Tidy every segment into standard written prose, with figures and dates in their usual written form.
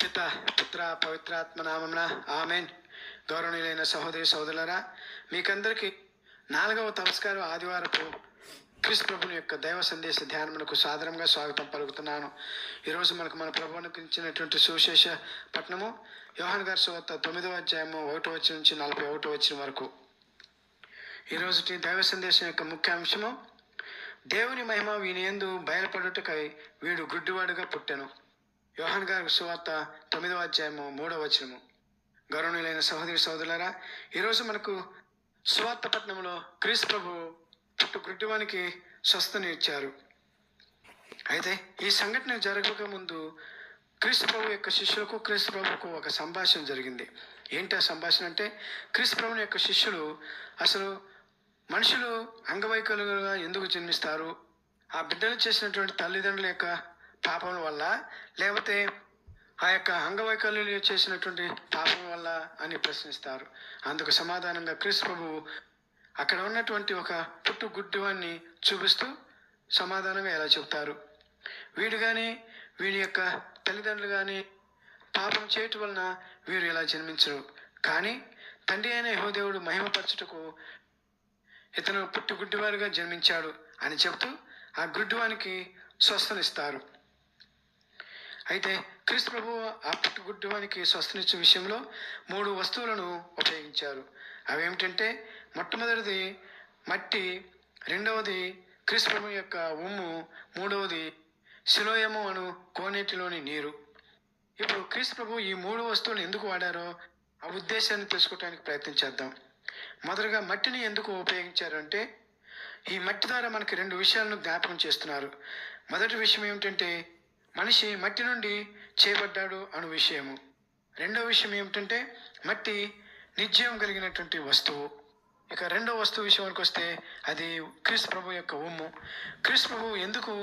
పిత పుత్ర పవిత్రాత్మ నామమున ఆమెన్. గౌరవనీయులైన సహోదరి సహోదరులారా, మీకందరికీ 4వ తపస్కారం ఆదివారపు క్రీస్తు ప్రభుని యొక్క దైవ సందేశ ధ్యానమునకు సాదరంగా స్వాగతం పలుకుతున్నాను. ఈరోజు మన ప్రభు అనుగ్రహించినటువంటి సువిశేష పట్టణము యోహాను గారి సువార్త 9వ అధ్యాయము 1వ వచనం నుంచి 41వ వచనం వరకు. ఈరోజు దైవ సందేశం యొక్క ముఖ్య అంశము, దేవుని మహిమ వీని యందు బయలుపడుటకై వీడు గుడ్డివాడుగా పుట్టెను. యోహాను గారి సువార్త 9వ అధ్యాయము 3వ వచనము. గౌరవనీయులైన సహోదరి సహోదరులారా, ఈరోజు మనకు సువార్త పట్టణంలో క్రీస్తు ప్రభు పుట్టు గుడ్డివానికి స్వస్థని ఇచ్చారు. అయితే ఈ సంఘటన జరగక ముందు క్రీస్తు ప్రభు యొక్క శిష్యులకు క్రీస్తు ప్రభుకు ఒక సంభాషణ జరిగింది. ఏంటి ఆ సంభాషణ అంటే, క్రీస్తు ప్రభుని యొక్క శిష్యులు అసలు మనుషులు అంగవైకల్యులుగా ఎందుకు జన్మిస్తారు, ఆ బిడ్డలు చేసినటువంటి తల్లిదండ్రుల యొక్క పాపం వల్ల, లేకపోతే ఆ యొక్క అంగవైకల్యులు చేసినటువంటి పాపం వల్ల అని ప్రశ్నిస్తారు. అందుకు సమాధానంగా క్రీస్తు ప్రభు అక్కడ ఉన్నటువంటి ఒక పుట్టు గుడ్డివాన్ని చూపిస్తూ సమాధానంగా ఎలా చెబుతారు, వీడు కానీ వీడి యొక్క తల్లిదండ్రులు కానీ పాపం చేయటం వలన వీరు ఇలా జన్మించరు, కానీ తండ్రి అయిన యెహోవాదేవుడు మహిమపరచుటకు ఇతను పుట్టు గుడ్డివారుగా జన్మించాడు అని చెబుతూ ఆ గుడ్డివానికి స్వస్థనిస్తారు. అయితే క్రీస్తు ప్రభు ఆ పుట్టు గుడ్డివానికి స్వస్థనిచ్చే విషయంలో 3 వస్తువులను ఉపయోగించారు. అవేమిటంటే, మొట్టమొదటిది మట్టి, రెండవది క్రీస్తు ప్రభు యొక్క ఉమ్ము, మూడవది సిలోయము అను కోనేటిలోని నీరు. ఇప్పుడు క్రీస్తు ప్రభు ఈ 3 వస్తువులు ఎందుకు వాడారో ఆ ఉద్దేశాన్ని తెలుసుకోవడానికి ప్రయత్నం చేద్దాం. మొదటగా మట్టిని ఎందుకు ఉపయోగించారు అంటే, ఈ మట్టి ద్వారా మనకి 2 విషయాలను జ్ఞాపకం చేస్తున్నారు. మొదటి విషయం ఏమిటంటే, మనిషి మట్టి నుండి చేయబడ్డాడు అను విషయము. రెండవ విషయం ఏమిటంటే, మట్టి నిత్యం కలిగినటువంటి వస్తువు. ఇక రెండవ వస్తువు విషయానికి వస్తే అది క్రీస్తు ప్రభు యొక్క ఉమ్ము. క్రీస్తు ప్రభు ఎందుకు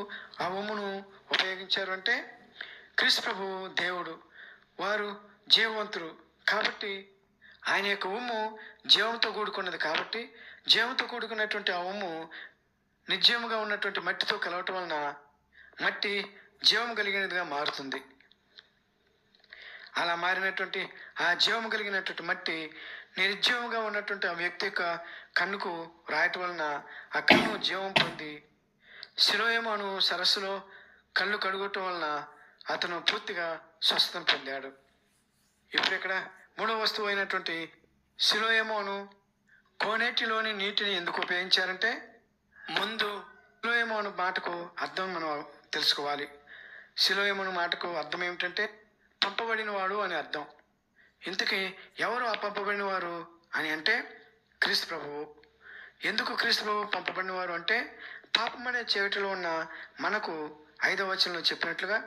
ఆ ఉమ్మును ఉపయోగించారు అంటే, క్రీస్తు ప్రభు దేవుడు, వారు జీవవంతుడు కాబట్టి ఆయన యొక్క ఉమ్ము జీవంతో కూడుకున్నది. కాబట్టి జీవంతో కూడుకున్నటువంటి ఆ ఉమ్ము నిర్జీవంగా ఉన్నటువంటి మట్టితో కలవటం వలన మట్టి జీవం కలిగినదిగా మారుతుంది. అలా మారినటువంటి ఆ జీవం కలిగినటువంటి మట్టి నిర్జీవంగా ఉన్నటువంటి ఆ వ్యక్తి యొక్క కన్నుకు రాయటం వలన ఆ కన్ను జీవం పొంది సిలోయము అను సరస్సులో కళ్ళు కడుగొట్టడం వలన అతను పూర్తిగా స్వస్థత పొందాడు. ఇప్పుడు ఇక్కడ 3వ వస్తువు అయినటువంటి సిలోయము అను కోనేటిలోని నీటిని ఎందుకు ఉపయోగించారంటే, ముందు సిలోయము అను మాటకు అర్థం మనం తెలుసుకోవాలి. సిలోయము అను మాటకు అర్థం ఏమిటంటే, పంపబడిన వాడు అని అర్థం. ఇంతకీ ఎవరు ఆ పంపబడిన వారు అని అంటే, క్రీస్తు ప్రభువు. ఎందుకు క్రీస్తు ప్రభువు పంపబడిన వారు అంటే, పాపం అనే చీకటిలో ఉన్న మనకు 5వ వచనంలో చెప్పినట్లుగా,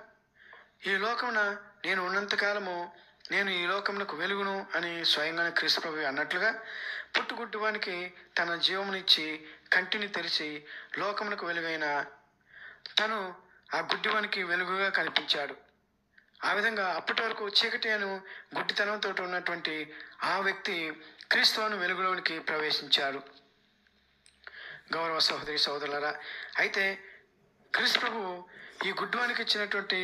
ఈ లోకమున నేను ఉన్నంతకాలము నేను ఈ లోకమునకు వెలుగును అని స్వయంగానే క్రీస్తు ప్రభువు అన్నట్లుగా, పుట్టుగుడ్డువానికి తన జీవమునిచ్చి కంటిని తెరిచి లోకమునకు వెలుగైన తను ఆ గుడ్డివానికి వెలుగుగా కనిపించాడు. ఆ విధంగా అప్పటి వరకు చీకటి అను గుడ్డితనంతో ఉన్నటువంటి ఆ వ్యక్తి క్రీస్తువును వెలుగులోనికి ప్రవేశించాడు. గౌరవ సహోదరి సహోదరులారా, అయితే క్రీస్తు ప్రభు ఈ గుడ్డివానికి ఇచ్చినటువంటి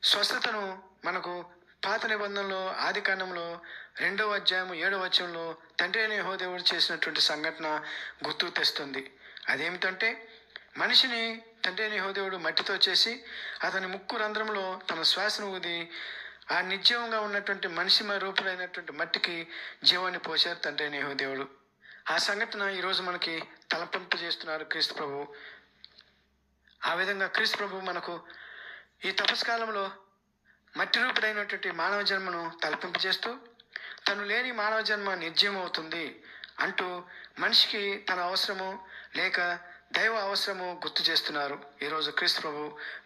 స్వస్థతను మనకు పాత నిబంధనలో ఆది కాండంలో 2వ అధ్యాయం 7వ వచనంలో తండ్రి అయిన యెహోవాదేవుడు చేసినటువంటి సంఘటన గుర్తు తెస్తుంది. అదేమిటంటే, మనిషిని తండ్రి అయిన యెహోవాదేవుడు మట్టితో చేసి అతని ముక్కు రంధ్రంలో తన శ్వాసను ఊది ఆ నిర్జీవంగా ఉన్నటువంటి మనిషి రూపుడైనటువంటి మట్టికి జీవాన్ని పోశారు తండ్రి అయిన యెహోవాదేవుడు. ఆ సంఘటన ఈరోజు మనకి తలపింపు చేస్తున్నారు క్రీస్తు ప్రభు. ఆ విధంగా క్రీస్తు ప్రభు మనకు ఈ తపస్కాలంలో మట్టి రూపుడైనటువంటి మానవ జన్మను తలపింపు చేస్తూ, తను లేని మానవ జన్మ నిర్జీవం అవుతుంది అంటూ మనిషికి తన అవసరము లేక దైవ అవసరము గుర్తు చేస్తున్నారు ఈరోజు క్రీస్తు ప్రభు.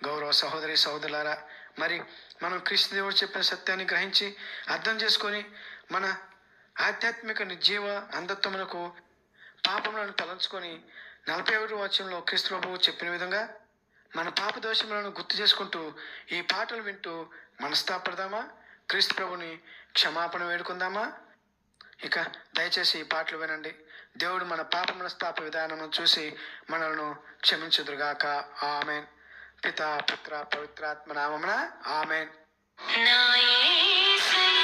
గౌరవ సహోదరి సహోదరులారా, మరి మనం క్రీస్తు దేవుడు చెప్పిన సత్యాన్ని గ్రహించి అర్థం చేసుకొని మన ఆధ్యాత్మిక నిర్జీవ అంధత్వమునకు పాపములను తలంచుకొని 41వ వచనంలో క్రీస్తు ప్రభువు చెప్పిన విధంగా మన పాప దోషములను గుర్తు చేసుకుంటూ ఈ పాటలు వింటూ మనస్తాపడదామా? క్రీస్తు ప్రభుని క్షమాపణ వేడుకుందామా? ఇక దయచేసి ఈ పాటలు వినండి. దేవుడు మన పాప మనస్తాప విధానము చూసి మనలను క్షమించుదురుగాక. ఆమెన్. పితా పుత్ర పవిత్రాత్మ నామమున ఆమెన్. నా యేసయ్యా